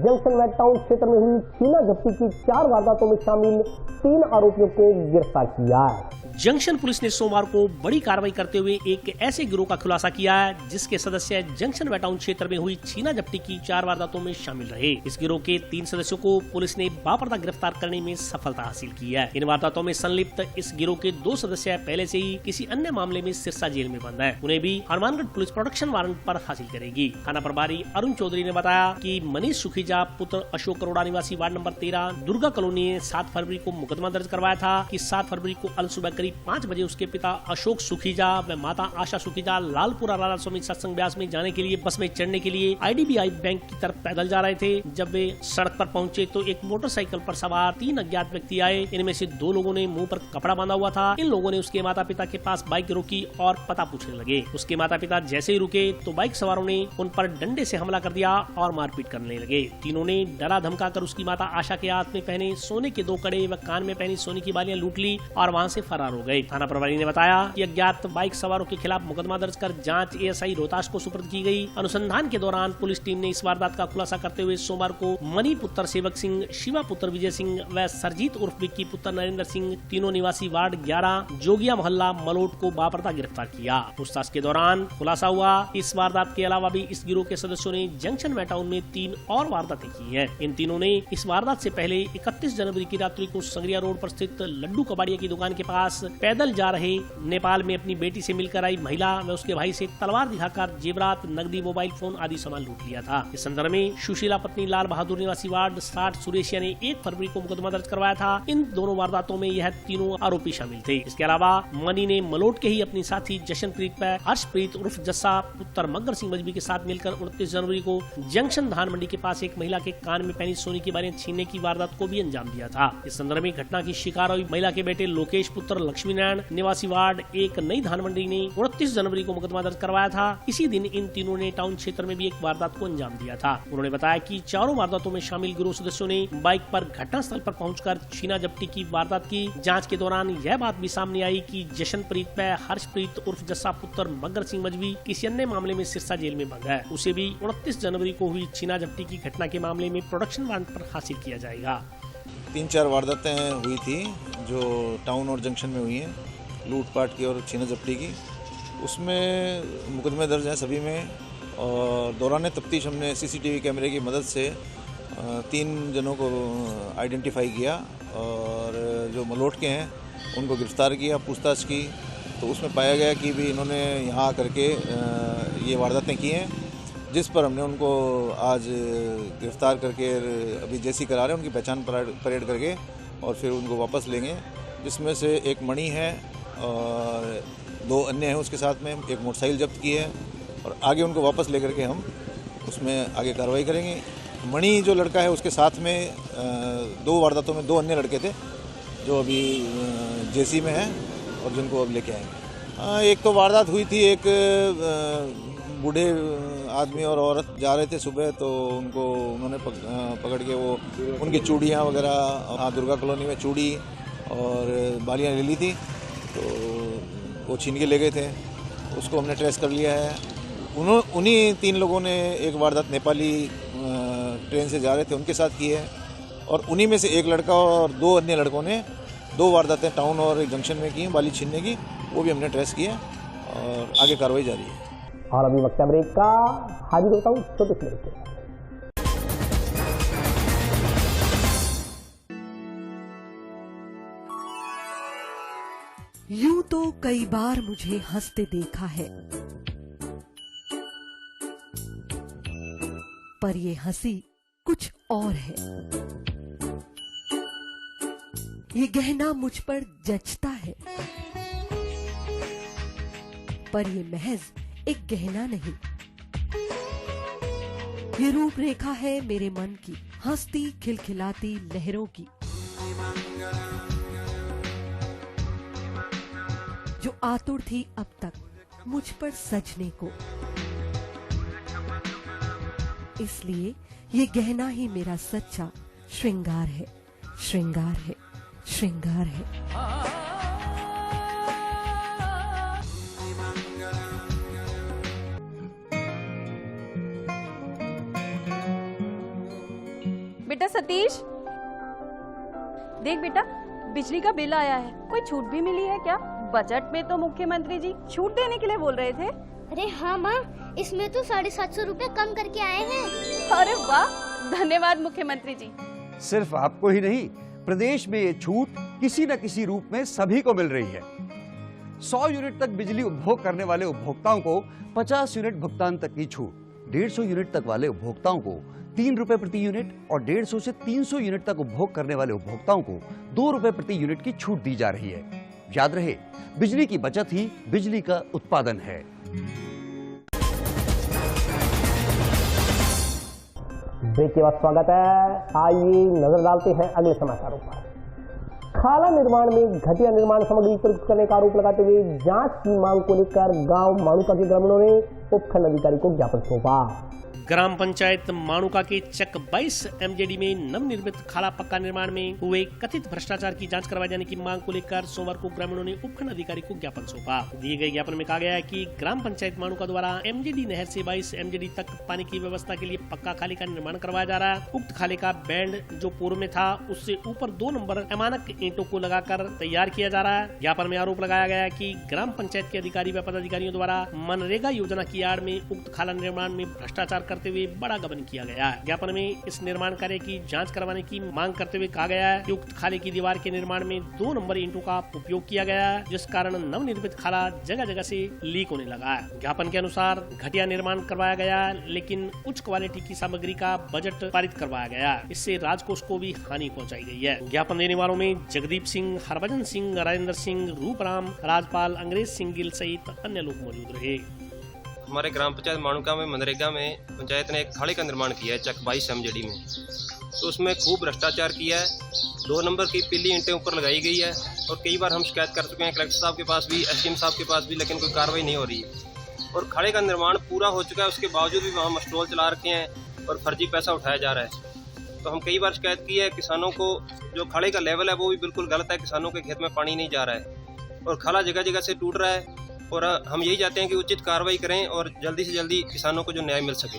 जंक्शन वेट टाउन क्षेत्र में हुई छीना झपटी की 4 वारदातों में शामिल 3 आरोपियों को गिरफ्तार किया है। जंक्शन पुलिस ने सोमवार को बड़ी कार्रवाई करते हुए एक ऐसे गिरोह का खुलासा किया है जिसके सदस्य जंक्शन वेट टाउन क्षेत्र में हुई छीना झपटी की 4 वारदातों में शामिल रहे। इस गिरोह के 3 सदस्यों को पुलिस ने बापर्दा गिरफ्तार करने में सफलता हासिल की है। इन वारदातों में संलिप्त इस गिरोह के 2 सदस्य पहले से ही किसी अन्य मामले में सिरसा जेल में बंद है। उन्हें भी हनुमानगढ़ पुलिस प्रोटेक्शन वारंट पर हासिल करेगी। थाना प्रभारी अरुण चौधरी ने बताया कि मनीष सुखीजा पुत्र अशोक करोड़ा निवासी वार्ड नंबर 13 दुर्गा कॉलोनी ने 7 फरवरी को मुकदमा दर्ज करवाया था कि 7 फरवरी को अल सुबह करीब 5 बजे उसके पिता अशोक सुखीजा व माता आशा सुखीजा लालपुरा राधा स्वामी सत्संग ब्यास में जाने के लिए बस में चढ़ने के लिए IDBI बैंक की तरफ पैदल जा रहे थे। जब वे सड़क पर पहुंचे तो एक मोटरसाइकिल पर सवार 3 अज्ञात व्यक्ति आए। इनमें से 2 लोगों ने मुंह पर कपड़ा बांधा हुआ था। इन लोगों ने उसके माता पिता के पास बाइक रोकी और पता पूछने लगे। उसके माता पिता जैसे ही रुके तो बाइक सवारों ने उन पर डंडे से हमला कर दिया और मारपीट करने लगे। तीनों ने डरा धमका कर उसकी माता आशा के हाथ में पहने सोने के 2 कड़े व कान में पहनी सोने की बालियां लूट ली और वहां से फरार हो गए। थाना प्रभारी ने बताया कि अज्ञात बाइक सवारों के खिलाफ मुकदमा दर्ज कर जांच ASI रोहतास को सुपुर्द की गई। अनुसंधान के दौरान पुलिस टीम ने इस वारदात का खुलासा करते हुए सोमवार को मनी पुत्र सेवक सिंह, शिवा पुत्र विजय सिंह व सरजीत उर्फ विक्की पुत्र नरेंद्र सिंह, तीनों निवासी वार्ड 11 जोगिया मोहल्ला मलोट को बापर्दा गिरफ्तार किया। पूछताछ के दौरान खुलासा हुआ इस वारदात के अलावा भी इस गिरोह के सदस्यों ने जंक्शन वेट टाउन में 3 और वारदातें की हैं। इन तीनों ने इस वारदात से पहले 31 जनवरी की रात्रि को संगरिया रोड पर स्थित लड्डू कबाड़िया की दुकान के पास पैदल जा रहे नेपाल में अपनी बेटी से मिलकर आई महिला व उसके भाई से तलवार दिखाकर जेवरात, नकदी, मोबाइल फोन आदि सामान लूट लिया था। इस संदर्भ में सुशीला पत्नी लाल बहादुर निवासी वार्ड 60 सुरेशिया ने 1 फरवरी को मुकदमा दर्ज करवाया था। इन दोनों वारदातों में यह तीनों आरोपी शामिल थे। इसके अलावा मनी ने मलोट के ही अपनी साथी जशनप्रीत व हर्षप्रीत उर्फ जस्सा पुत्र मगर सिंह मजबी के साथ मिलकर 29 जनवरी को जंक्शन धान मंडी के पास एक महिला के कान में पहनी सोने की बालियां छीनने की वारदात को भी अंजाम दिया था। इस संदर्भ में घटना की शिकार हुई महिला के बेटे लोकेश पुत्र लक्ष्मी नारायण निवासी वार्ड 1 नई धान मंडी ने 29 जनवरी को मुकदमा दर्ज करवाया था। इसी दिन इन तीनों ने टाउन क्षेत्र में भी एक वारदात को अंजाम दिया था। उन्होंने बताया कि चारों वारदातों में शामिल गिरोह सदस्यों ने बाइक पर घटनास्थल पर पहुंचकर छीना झपटी की वारदात की। जांच के दौरान यह बात भी सामने आई कि जशनप्रीत व हर्षप्रीत उर्फ जस्सा पुत्र मगर सिंह मजबी किसी अन्य मामले में सिरसा जेल में बंद है। उसे भी 29 जनवरी को हुई छीना झपटी की घटना के मामले में प्रोडक्शन वारंट पर हासिल किया जाएगा। 3-4 वारदातें हुई थी जो टाउन और जंक्शन में हुई हैं, लूटपाट की और छीना झपटी की। उसमें मुकदमे दर्ज हैं सभी में। और दौरान तफ्तीश हमने CCTV कैमरे की मदद से 3 जनों को आइडेंटिफाई किया और जो मलोट के हैं उनको गिरफ्तार किया, पूछताछ की। तो उसमें पाया गया कि भी इन्होंने यहाँ आकर के ये वारदातें की हैं, जिस पर हमने उनको आज गिरफ्तार करके अभी जैसी करा रहे हैं उनकी पहचान परेड करके और फिर उनको वापस लेंगे। जिसमें से एक मणि है और 2 अन्य हैं उसके साथ में। एक मोटरसाइकिल जब्त की है और आगे उनको वापस लेकर के हम उसमें आगे कार्रवाई करेंगे। मणि जो लड़का है उसके साथ में 2 वारदातों में 2 अन्य लड़के थे जो अभी जेसी में हैं और जिनको अब लेके आएंगे। एक तो वारदात हुई थी, एक बूढ़े आदमी और औरत जा रहे थे सुबह, तो उन्होंने पकड़ के वो उनकी चूड़ियाँ वगैरह दुर्गा कॉलोनी में चूड़ी और बालियाँ ले ली थी, तो वो छीन के ले गए थे। उसको हमने ट्रेस कर लिया है। उन्हीं 3 लोगों ने एक वारदात नेपाली ट्रेन से जा रहे थे उनके साथ की है और उन्हीं में से एक लड़का और 2 अन्य लड़कों ने 2 वारदातें टाउन और जंक्शन में की हैं बाली छीनने की, वो भी हमने ट्रेस किए और आगे कार्रवाई जारी है। और अभी वक्त ब्रेक का, हाजिर होता हूँ छोटे से ब्रेक के। यूं तो कई बार मुझे हंसते देखा है, पर ये हंसी कुछ और है। ये गहना मुझ पर जचता है, पर ये महज एक गहना नहीं, ये रूपरेखा है मेरे मन की, हंसती खिलखिलाती लहरों की, जो आतुर थी अब तक मुझ पर सजने को। इसलिए ये गहना ही मेरा सच्चा श्रृंगार है, श्रृंगार है, श्रृंगार है। बेटा सतीश, देख बेटा, बिजली का बिल आया है, कोई छूट भी मिली है क्या? बजट में तो मुख्यमंत्री जी छूट देने के लिए बोल रहे थे। अरे हाँ माँ, इसमें तो 750 रुपए कम करके आए हैं। अरे वाह, धन्यवाद मुख्यमंत्री जी। सिर्फ आपको ही नहीं, प्रदेश में ये छूट किसी न किसी रूप में सभी को मिल रही है। 100 यूनिट तक बिजली उपभोग करने वाले उपभोक्ताओं को 50 यूनिट भुगतान तक की छूट, 150 यूनिट तक वाले उपभोक्ताओं को 3 रुपए प्रति यूनिट और 150 से 300 यूनिट तक उपभोग करने वाले उपभोक्ताओं को 2 रुपए प्रति यूनिट की छूट दी जा रही है। याद रहे, बिजली की बचत ही बिजली का उत्पादन है। ब्रेक के बाद स्वागत है। आइए नजर डालते हैं अगले समाचारों पर। खाला निर्माण में घटिया निर्माण सामग्री प्रयुक्त करने का आरोप लगाते हुए जांच की मांग को लेकर गांव माणुका के ग्रामीणों ने उपखंड अधिकारी को ज्ञापन सौंपा। ग्राम पंचायत माणुका के चक 22 MJD में नवनिर्मित खाला पक्का निर्माण में हुए कथित भ्रष्टाचार की जांच करवाए जाने की मांग को लेकर सोमवार को ग्रामीणों ने उपखंड अधिकारी को ज्ञापन सौंपा। दिए गए ज्ञापन में कहा गया है कि ग्राम पंचायत माणुका द्वारा MJD नहर से 22 MJD तक पानी की व्यवस्था के लिए पक्का खाले का निर्माण करवाया जा रहा है। उक्त खाले का बैंड जो पूर्व में था उससे ऊपर 2 नंबर अमानक ईंटों को लगाकर तैयार किया जा रहा है। ज्ञापन में आरोप लगाया गया है कि ग्राम पंचायत के अधिकारी व पदाधिकारियों द्वारा मनरेगा योजना की आड़ में उक्त खाला निर्माण में भ्रष्टाचार करते हुए बड़ा गबन किया गया है। ज्ञापन में इस निर्माण कार्य की जांच करवाने की मांग करते हुए कहा गया है कि उक्त खाले की दीवार के निर्माण में 2 नंबर ईंटों का उपयोग किया गया है, जिस कारण नवनिर्मित खाला जगह जगह से लीक होने लगा है। ज्ञापन के अनुसार घटिया निर्माण करवाया गया, लेकिन उच्च क्वालिटी की सामग्री का बजट पारित करवाया गया। इससे राजकोष को भी हानि पहुंचाई गई है। ज्ञापन देने वालों में जगदीप सिंह, हरभजन सिंह, राजेंद्र सिंह, रूपराम, राजपाल, अंग्रेज सिंह गिल सहित अन्य लोग मौजूद रहे। हमारे ग्राम पंचायत माणुका में मनरेगा में पंचायत ने एक खाले का निर्माण किया है चक 22 MJD में, तो उसमें खूब भ्रष्टाचार किया है। 2 नंबर की पीली ईंटें ऊपर लगाई गई है और कई बार हम शिकायत कर चुके हैं कलेक्टर साहब के पास भी, SDM साहब के पास भी, लेकिन कोई कार्रवाई नहीं हो रही है। और खाले का निर्माण पूरा हो चुका है, उसके बावजूद भी वहाँ मस्टोल चला रखे हैं और फर्जी पैसा उठाया जा रहा है। तो हम कई बार शिकायत की है, किसानों को जो खाले का लेवल है वो भी बिल्कुल गलत है, किसानों के खेत में पानी नहीं जा रहा है और खाला जगह जगह से टूट रहा है। और हम यही चाहते हैं कि उचित कार्रवाई करें और जल्दी से जल्दी किसानों को जो न्याय मिल सके।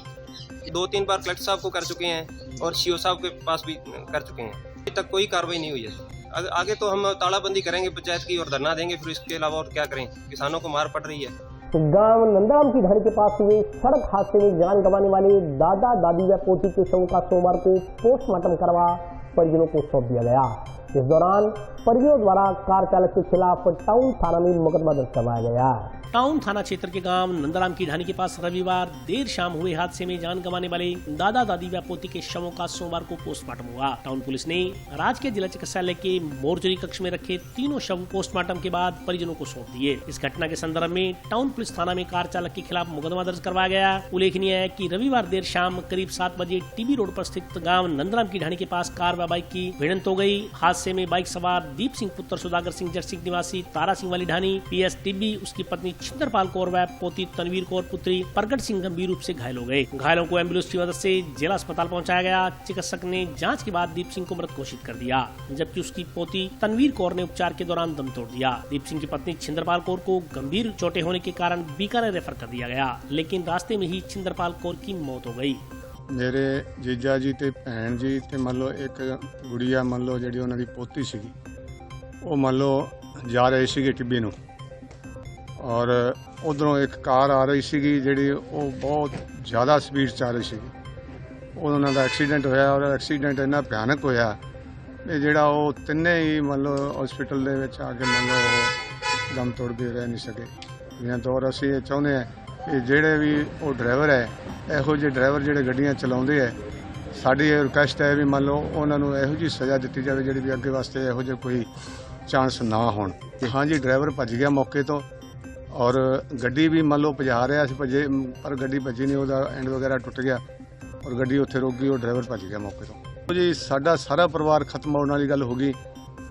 2-3 बार कलेक्टर साहब को कर चुके हैं और CO साहब के पास भी कर चुके हैं, अभी तक कोई कार्रवाई नहीं हुई है। आगे तो हम तालाबंदी करेंगे पंचायत की और धरना देंगे, फिर इसके अलावा और क्या करें, किसानों को मार पड़ रही है। गांव नंदाराम की ढाणी के पास हुए सड़क हादसे में जान गंवाने वाले दादा दादी व पोती के शव का सोमवार को पोस्टमार्टम करवा परिजनों को सौंप दिया गया। इस दौरान परिजनों द्वारा कार चालक के खिलाफ टाउन थाना में मुकदमा दर्ज करवाया गया। टाउन थाना क्षेत्र के गांव नंदाराम की ढाणी के पास रविवार देर शाम हुए हादसे में जान गंवाने वाले दादा दादी व पोती के शवों का सोमवार को पोस्टमार्टम हुआ। टाउन पुलिस ने राजकीय जिला चिकित्सालय के मोर्चरी कक्ष में रखे तीनों शव पोस्टमार्टम के बाद परिजनों को सौंप दिए। इस घटना के संदर्भ में टाउन पुलिस थाना में कार चालक के खिलाफ मुकदमा दर्ज करवाया गया। उल्लेखनीय है कि रविवार देर शाम करीब 7 बजे टीबी रोड पर स्थित गाँव नंदाराम की ढाणी के पास कार व बाइक की भिड़ंत हो गयी। हादसे में बाइक सवार दीप सिंह पुत्र सुधाकर सिंह जट सिंह निवासी तारा सिंह वाली ढाणी, PS टिब्बी, उसकी पत्नी छिंदरपाल कौर व पोती तनवीर कौर पुत्री प्रगट सिंह गंभीर रूप से घायल हो गए। घायलों को एम्बुलेंस की मदद से जिला अस्पताल पहुंचाया गया। चिकित्सक ने जांच के बाद दीप सिंह को मृत घोषित कर दिया, जबकि उसकी पोती तनवीर कौर ने उपचार के दौरान दम तोड़ दिया। दीप सिंह की पत्नी छिंदरपाल कौर को गंभीर चोटें होने के कारण बीकानेर रेफर कर दिया गया, लेकिन रास्ते में ही छिंदरपाल कौर की मौत हो गई। मेरे जीजा जी ते भैन जी ते मान लो एक गुड़िया मान लो जी उन्होंने पोती सी ਉਹ ਮੰਨ ਲਓ ਜਾ ਰਹੇ ਸੀਗੇ ਟਿੱਬੀ ਨੂੰ ਔਰ ਉਧਰੋਂ ਇੱਕ ਕਾਰ ਆ ਰਹੀ ਸੀਗੀ ਜਿਹੜੀ ਉਹ ਬਹੁਤ ਜ਼ਿਆਦਾ ਸਪੀਡ 'ਚ ਆ ਰਹੀ ਸੀਗੀ। ਉਹਨਾਂ ਦਾ ਐਕਸੀਡੈਂਟ ਹੋਇਆ ਔਰ ਐਕਸੀਡੈਂਟ ਇੰਨਾ ਭਿਆਨਕ ਹੋਇਆ ਵੀ ਜਿਹੜਾ ਉਹ ਤਿੰਨੇ ਹੀ ਮੰਨ ਲਓ ਹਸਪੀਟਲ ਦੇ ਵਿੱਚ ਆ ਕੇ ਮੰਨ ਲਓ ਉਹ ਦਮ ਤੋੜ ਕੇ ਰਹਿ ਨਹੀਂ ਸਕੇ। ਜਾਂ ਤੌਰ ਅਸੀਂ ਇਹ ਚਾਹੁੰਦੇ ਹਾਂ ਕਿ ਜਿਹੜੇ ਵੀ ਉਹ ਡਰਾਈਵਰ ਹੈ, ਇਹੋ ਜਿਹੇ ਡਰਾਈਵਰ ਜਿਹੜੇ ਗੱਡੀਆਂ ਚਲਾਉਂਦੇ ਹੈ, ਸਾਡੀ ਇਹ ਰਿਕੁਐਸਟ ਹੈ ਵੀ ਮੰਨ ਲਓ ਉਹਨਾਂ ਨੂੰ ਇਹੋ ਜਿਹੀ ਸਜ਼ਾ ਦਿੱਤੀ ਜਾਵੇ ਜਿਹੜੀ ਵੀ ਅੱਗੇ ਵਾਸਤੇ ਇਹੋ ਜਿਹੇ ਕੋਈ ਚਾਂਸ ਨਾ ਹੋਣ। ਹਾਂਜੀ, ਡਰਾਈਵਰ ਭੱਜ ਗਿਆ ਮੌਕੇ ਤੋਂ ਔਰ ਗੱਡੀ ਵੀ ਮੰਨ ਲਓ ਭਜਾ ਰਿਹਾ ਸੀ, ਭੱਜੇ ਪਰ ਗੱਡੀ ਭੱਜੀ ਨਹੀਂ, ਉਹਦਾ ਐਂਡ ਵਗੈਰਾ ਟੁੱਟ ਗਿਆ ਔਰ ਗੱਡੀ ਉੱਥੇ ਰੁਕ ਗਈ, ਉਹ ਡਰਾਈਵਰ ਭੱਜ ਗਿਆ ਮੌਕੇ ਤੋਂ। ਜੀ ਸਾਡਾ ਸਾਰਾ ਪਰਿਵਾਰ ਖਤਮ ਹੋਣ ਵਾਲੀ ਗੱਲ ਹੋ ਗਈ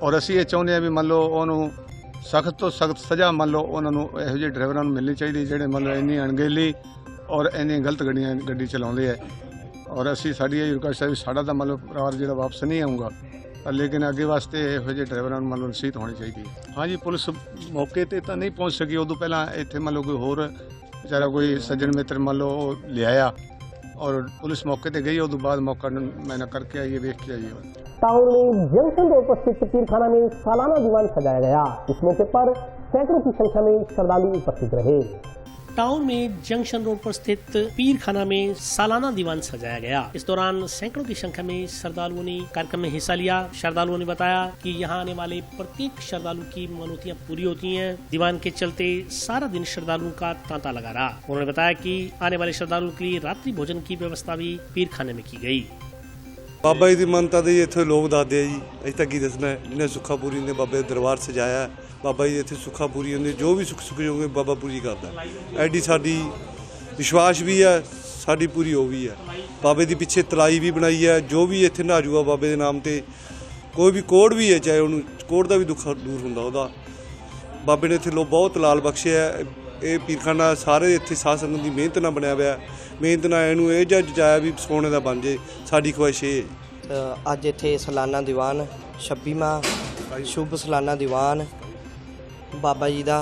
ਔਰ ਅਸੀਂ ਇਹ ਚਾਹੁੰਦੇ ਹਾਂ ਵੀ ਮੰਨ ਲਓ ਉਹਨੂੰ ਸਖਤ ਤੋਂ ਸਖਤ ਸਜ਼ਾ ਮੰਨ ਲਓ ਉਹਨਾਂ ਨੂੰ ਇਹੋ ਜਿਹੇ ਡਰਾਈਵਰਾਂ ਨੂੰ ਮਿਲਣੀ ਚਾਹੀਦੀ ਜਿਹੜੇ ਮੰਨ ਲਓ ਇੰਨੀ ਅਣਗਹਿਲੀ ਔਰ ਇੰਨੀ ਗਲਤ ਗੱਡੀ ਚਲਾਉਂਦੇ ਹੈ। ਔਰ ਅਸੀਂ ਸਾਡੀ ਇਹ ਰਿਕੁਐਸਟ ਹੈ ਵੀ ਸਾਡਾ ਤਾਂ ਮੰਨ ਲਓ ਪਰਿਵਾਰ ਜਿਹੜਾ ਵਾਪਸ ਨਹੀਂ ਆਊਗਾ, ਪਰ ਲੇਕਿਨ ਅੱਗੇ ਵਾਸਤੇ ਇਹੋ ਜਿਹੇ ਡਰਾਈਵਰਾਂ ਨੂੰ ਮੰਨ ਲਓ ਨਸੀਹਤ ਹੋਣੀ ਚਾਹੀਦੀ ਹੈ। ਹਾਂਜੀ, ਪੁਲਿਸ ਮੌਕੇ ਤੇ ਤਾਂ ਨਹੀਂ ਪਹੁੰਚ ਸਕੀ, ਉਦੋਂ ਪਹਿਲਾਂ ਇੱਥੇ ਮੰਨ ਲਓ ਕੋਈ ਹੋਰ ਵਿਚਾਰਾ ਕੋਈ ਸੱਜਣ ਮਿੱਤਰ ਮੰਨ ਲਓ ਉਹ ਲਿਆਇਆ और पुलिस मौके पे गई, और बाद मौका मैंने करके आई, वेख के आई। टाउन में जंक्शन रोड पर स्थित पीरखाना में सालाना दीवान सजाया गया। इस मौके पर सैकड़ों की संख्या में श्रद्धालु उपस्थित रहे। टाउन में जंक्शन रोड पर स्थित पीरखाना में सालाना दीवान सजाया गया। इस दौरान सैकड़ों की संख्या में श्रद्धालुओं ने कार्यक्रम में हिस्सा लिया। श्रद्धालुओं ने बताया कि यहाँ आने वाले प्रत्येक श्रद्धालु की मनौतियाँ पूरी होती हैं। दीवान के चलते सारा दिन श्रद्धालुओं का तांता लगा रहा। उन्होंने बताया कि आने वाले श्रद्धालुओं के लिए रात्रि भोजन की व्यवस्था भी पीरखाने में की गई। बाबा जी की मानता तो इतने लोग दसते जी, अभी तक की दसना जिन्हें सुखा पूरी ने बाबे दरबार सजाया। बाबा जी इतने सुखा पूरी होंगे, जो भी सुख होंगे बाबा पूरी करता। एडी साडी विश्वास भी है, साडी पूरी हो भी है। बाबे के पिछे तलाई भी बनाई है, जो भी इतने नहाजूगा बाबे के नाम से, कोई भी कोड़ भी है चाहे उन्होंने कोड़ का भी दुख दूर होंगे। बाबे ने इतने लोग बहुत लाल बख्शे है। ये पीरखाना सारे इतने साध संगत की मेहनत ना बनया हुआ, मेहनत ना इनू ये जजाया भी सोने का बन जाए, साड़ी ख्वाहिश है। अज इत्थे सालाना दीवान 26वां शुभ सालाना दीवान बाबा जी का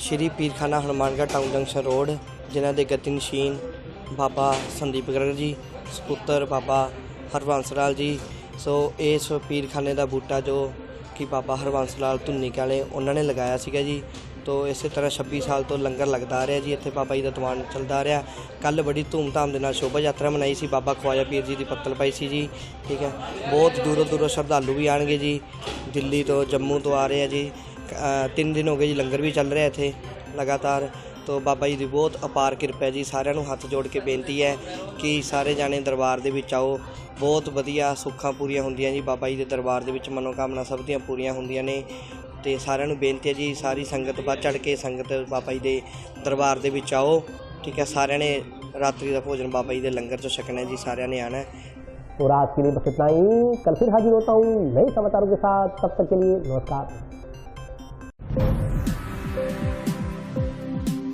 Shri Pirkhana Hanumangarh town junction road, जिन्हों के गति नशीन बाबा संदीप गर्ग जी, सपुत्र बाबा हरबंस लाल जी। सो इस पीरखाने का बूटा जो कि बाबा हरबंस लाल धुन्नीक वाले उन्होंने लगाया सीगा जी। तो इस तरह 26 साल तो लंगर लगता आ रहा जी, इत्थे बाबा जी का दीवान चलता आ रहा। कल बड़ी धूमधाम के नाल शोभा यात्रा मनाई सी, बाबा ख्वाजा पीर जी की पत्तल पाई सी जी। ठीक है, बहुत दूरों दूरों श्रद्धालु भी आएंगे जी, दिल्ली तो जम्मू तो आ रहे हैं जी। 3 दिन हो गए जी, लंगर भी चल रहा है इत्थे लगातार। तो बाबा जी की बहुत अपार किरपा है जी। सारिਆਂ ਨੂੰ हथ जोड़ के बेनती है कि सारे जाने दरबार ਦੇ ਵਿੱਚ आओ। बहुत वधिया सुखां पूरीਆਂ ਹੁੰਦੀਆਂ जी बाबा जी के दरबार ਦੇ ਵਿੱਚ, मनोकामना सब ਦੀਆਂ पूरीਆਂ ਹੁੰਦੀਆਂ ਨੇ। ਤੇ ਸਾਰਿਆਂ ਨੂੰ ਬੇਨਤੀ ਹੈ ਜੀ, ਸਾਰੀ ਸੰਗਤ ਵੱਧ ਚੜ ਕੇ ਸੰਗਤ ਬਾਬਾ ਜੀ ਦੇ ਦਰਬਾਰ ਦੇ ਵਿੱਚ ਆਓ। ठीक है, सारिਆਂ ने रात्रि का भोजन बाबा जी के लंगर चो छकना है जी, सारिਆਂ ने आना है। और आज के लिए बस इतना ही, कल फिर हाजिर होता हूँ नए समाचारों के साथ। तब तक के लिए नमस्कार।